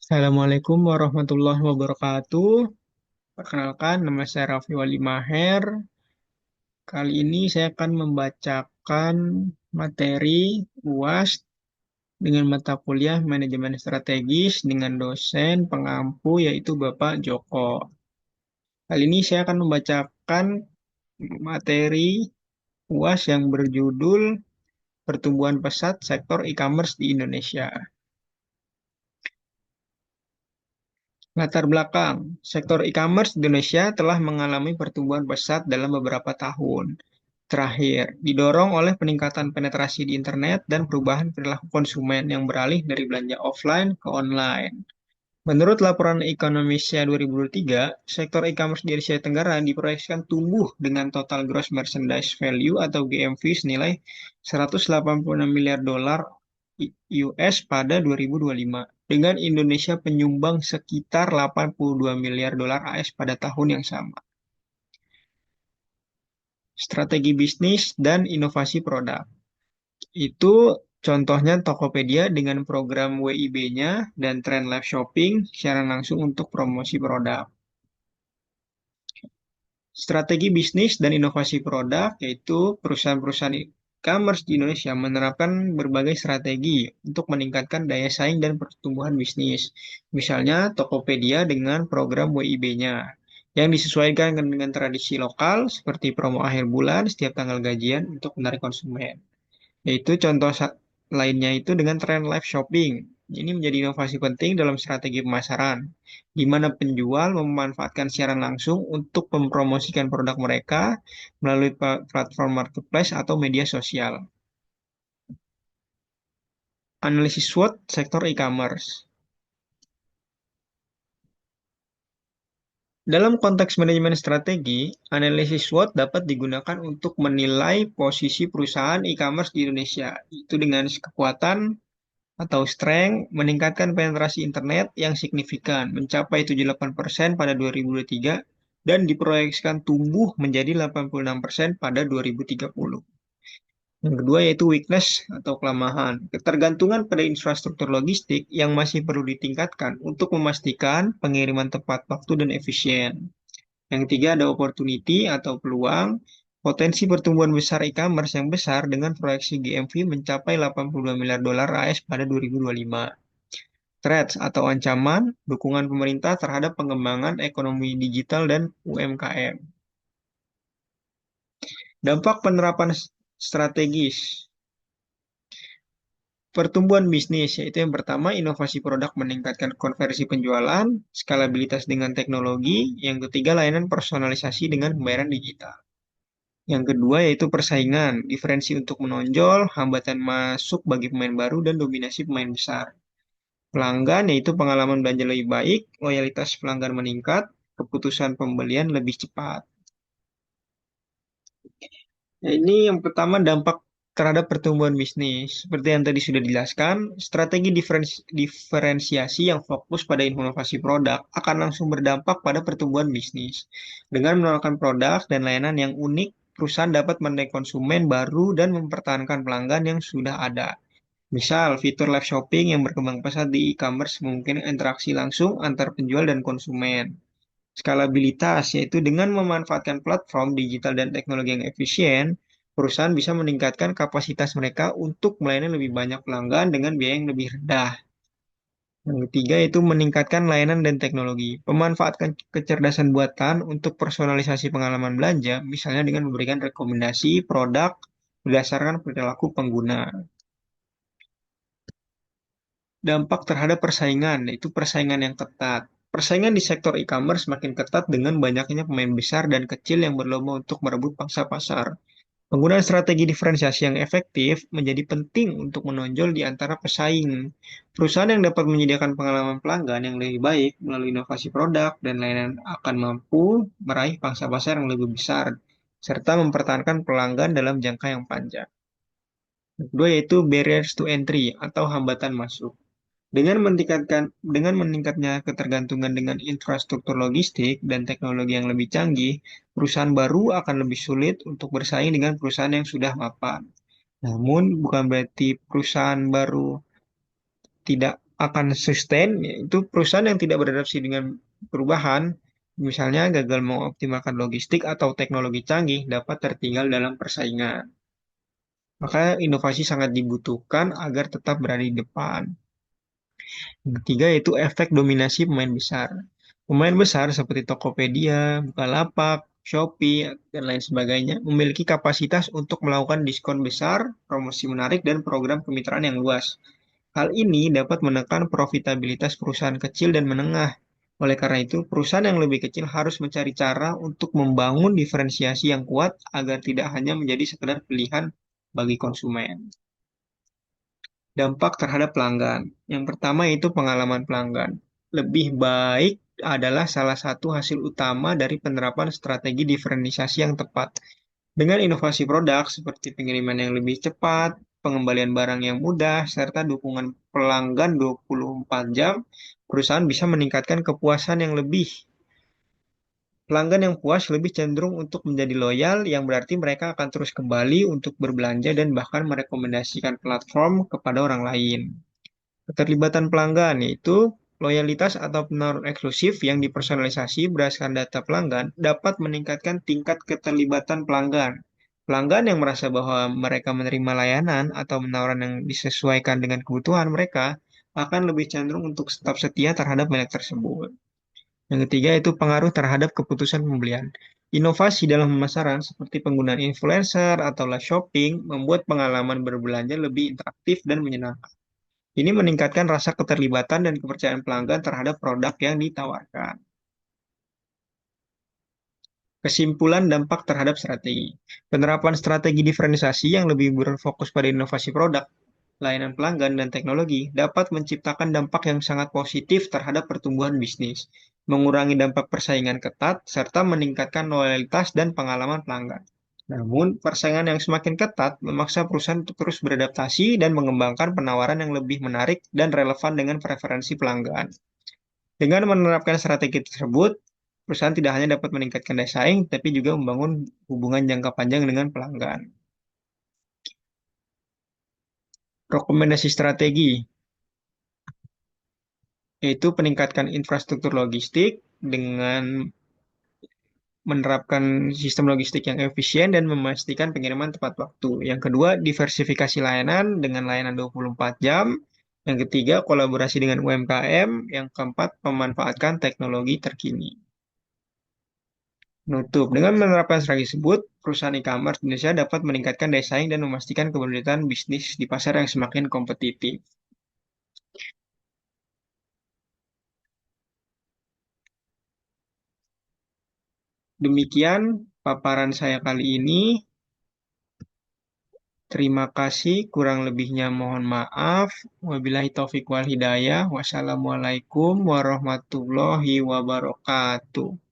Assalamualaikum warahmatullahi wabarakatuh. Perkenalkan, nama saya Raffi Wali Maher. Kali ini saya akan membacakan materi UAS dengan mata kuliah Manajemen Strategis dengan dosen pengampu yaitu Bapak Joko. Kali ini saya akan membacakan materi UAS yang berjudul Pertumbuhan Pesat Sektor E-commerce di Indonesia. Latar belakang, sektor e-commerce di Indonesia telah mengalami pertumbuhan pesat dalam beberapa tahun terakhir, didorong oleh peningkatan penetrasi di internet dan perubahan perilaku konsumen yang beralih dari belanja offline ke online. Menurut laporan Ekonomisnya 2023, sektor e-commerce di Asia Tenggara diproyeksikan tumbuh dengan total gross merchandise value atau GMV senilai 186 miliar dolar US pada 2025, dengan Indonesia penyumbang sekitar 82 miliar dolar AS pada tahun yang sama. Strategi bisnis dan inovasi produk. Itu contohnya Tokopedia dengan program WIB-nya dan tren live shopping secara langsung untuk promosi produk. Strategi bisnis dan inovasi produk, yaitu perusahaan-perusahaan e-commerce di Indonesia menerapkan berbagai strategi untuk meningkatkan daya saing dan pertumbuhan bisnis. Misalnya Tokopedia dengan program WIB-nya yang disesuaikan dengan tradisi lokal seperti promo akhir bulan setiap tanggal gajian untuk menarik konsumen. Yaitu contoh lainnya itu dengan tren live shopping. Ini menjadi inovasi penting dalam strategi pemasaran, di mana penjual memanfaatkan siaran langsung untuk mempromosikan produk mereka melalui platform marketplace atau media sosial. Analisis SWOT sektor e-commerce. Dalam konteks manajemen strategi, analisis SWOT dapat digunakan untuk menilai posisi perusahaan e-commerce di Indonesia, itu dengan kekuatan atau strength meningkatkan penetrasi internet yang signifikan, mencapai 78% pada 2023 dan diproyeksikan tumbuh menjadi 86% pada 2030. Yang kedua yaitu weakness atau kelemahan, ketergantungan pada infrastruktur logistik yang masih perlu ditingkatkan untuk memastikan pengiriman tepat waktu dan efisien. Yang ketiga ada opportunity atau peluang, potensi pertumbuhan besar e-commerce yang besar dengan proyeksi GMV mencapai 82 miliar dolar AS pada 2025. Threats atau ancaman, dukungan pemerintah terhadap pengembangan ekonomi digital dan UMKM. Dampak penerapan strategis. Pertumbuhan bisnis, yaitu yang pertama, inovasi produk meningkatkan konversi penjualan, skalabilitas dengan teknologi, yang ketiga, layanan personalisasi dengan pembayaran digital. Yang kedua yaitu persaingan, diferensi untuk menonjol, hambatan masuk bagi pemain baru, dan dominasi pemain besar. Pelanggan yaitu pengalaman belanja lebih baik, loyalitas pelanggan meningkat, keputusan pembelian lebih cepat. Nah, ini yang pertama dampak terhadap pertumbuhan bisnis. Seperti yang tadi sudah dijelaskan, strategi diferensiasi yang fokus pada inovasi produk akan langsung berdampak pada pertumbuhan bisnis. Dengan menawarkan produk dan layanan yang unik, perusahaan dapat menarik konsumen baru dan mempertahankan pelanggan yang sudah ada. Misal, fitur live shopping yang berkembang pesat di e-commerce memungkinkan interaksi langsung antar penjual dan konsumen. Skalabilitas, yaitu dengan memanfaatkan platform digital dan teknologi yang efisien, perusahaan bisa meningkatkan kapasitas mereka untuk melayani lebih banyak pelanggan dengan biaya yang lebih rendah. Yang ketiga yaitu meningkatkan layanan dan teknologi. Pemanfaatkan kecerdasan buatan untuk personalisasi pengalaman belanja, misalnya dengan memberikan rekomendasi produk berdasarkan perilaku pengguna. Dampak terhadap persaingan, yaitu persaingan yang ketat. Persaingan di sektor e-commerce makin ketat dengan banyaknya pemain besar dan kecil yang berlomba untuk merebut pangsa pasar. Penggunaan strategi diferensiasi yang efektif menjadi penting untuk menonjol di antara pesaing. Perusahaan yang dapat menyediakan pengalaman pelanggan yang lebih baik melalui inovasi produk dan layanan akan mampu meraih pangsa pasar yang lebih besar, serta mempertahankan pelanggan dalam jangka yang panjang. Kedua yaitu barriers to entry atau hambatan masuk. Dengan meningkatnya ketergantungan dengan infrastruktur logistik dan teknologi yang lebih canggih, perusahaan baru akan lebih sulit untuk bersaing dengan perusahaan yang sudah mapan. Namun, bukan berarti perusahaan baru tidak akan sustain, yaitu perusahaan yang tidak beradaptasi dengan perubahan, misalnya gagal mengoptimalkan logistik atau teknologi canggih, dapat tertinggal dalam persaingan. Maka inovasi sangat dibutuhkan agar tetap berada di depan. Yang ketiga yaitu efek dominasi pemain besar. Pemain besar seperti Tokopedia, Bukalapak, Shopee, dan lain sebagainya memiliki kapasitas untuk melakukan diskon besar, promosi menarik, dan program kemitraan yang luas. Hal ini dapat menekan profitabilitas perusahaan kecil dan menengah. Oleh karena itu, perusahaan yang lebih kecil harus mencari cara untuk membangun diferensiasi yang kuat agar tidak hanya menjadi sekedar pilihan bagi konsumen. Dampak terhadap pelanggan. Yang pertama yaitu pengalaman pelanggan. Lebih baik adalah salah satu hasil utama dari penerapan strategi diferensiasi yang tepat. Dengan inovasi produk seperti pengiriman yang lebih cepat, pengembalian barang yang mudah, serta dukungan pelanggan 24 jam, perusahaan bisa meningkatkan kepuasan yang lebih. Pelanggan yang puas lebih cenderung untuk menjadi loyal, yang berarti mereka akan terus kembali untuk berbelanja dan bahkan merekomendasikan platform kepada orang lain. Keterlibatan pelanggan yaitu loyalitas atau penawaran eksklusif yang dipersonalisasi berdasarkan data pelanggan dapat meningkatkan tingkat keterlibatan pelanggan. Pelanggan yang merasa bahwa mereka menerima layanan atau penawaran yang disesuaikan dengan kebutuhan mereka akan lebih cenderung untuk tetap setia terhadap merek tersebut. Yang ketiga itu pengaruh terhadap keputusan pembelian. Inovasi dalam pemasaran seperti penggunaan influencer atau live shopping membuat pengalaman berbelanja lebih interaktif dan menyenangkan. Ini meningkatkan rasa keterlibatan dan kepercayaan pelanggan terhadap produk yang ditawarkan. Kesimpulan dampak terhadap strategi. Penerapan strategi diferensiasi yang lebih berfokus pada inovasi produk, layanan pelanggan, dan teknologi dapat menciptakan dampak yang sangat positif terhadap pertumbuhan bisnis, mengurangi dampak persaingan ketat, serta meningkatkan loyalitas dan pengalaman pelanggan. Namun, persaingan yang semakin ketat memaksa perusahaan untuk terus beradaptasi dan mengembangkan penawaran yang lebih menarik dan relevan dengan preferensi pelanggan. Dengan menerapkan strategi tersebut, perusahaan tidak hanya dapat meningkatkan daya saing, tapi juga membangun hubungan jangka panjang dengan pelanggan. Rekomendasi strategi yaitu peningkatkan infrastruktur logistik dengan menerapkan sistem logistik yang efisien dan memastikan pengiriman tepat waktu. Yang kedua, diversifikasi layanan dengan layanan 24 jam. Yang ketiga, kolaborasi dengan UMKM. Yang keempat, memanfaatkan teknologi terkini. Nutup. Dengan menerapkan strategi tersebut, perusahaan e-commerce Indonesia dapat meningkatkan daya saing dan memastikan keberlanjutan bisnis di pasar yang semakin kompetitif. Demikian paparan saya kali ini. Terima kasih, kurang lebihnya mohon maaf. Wabillahi taufiq wal hidayah. Wassalamualaikum warahmatullahi wabarakatuh.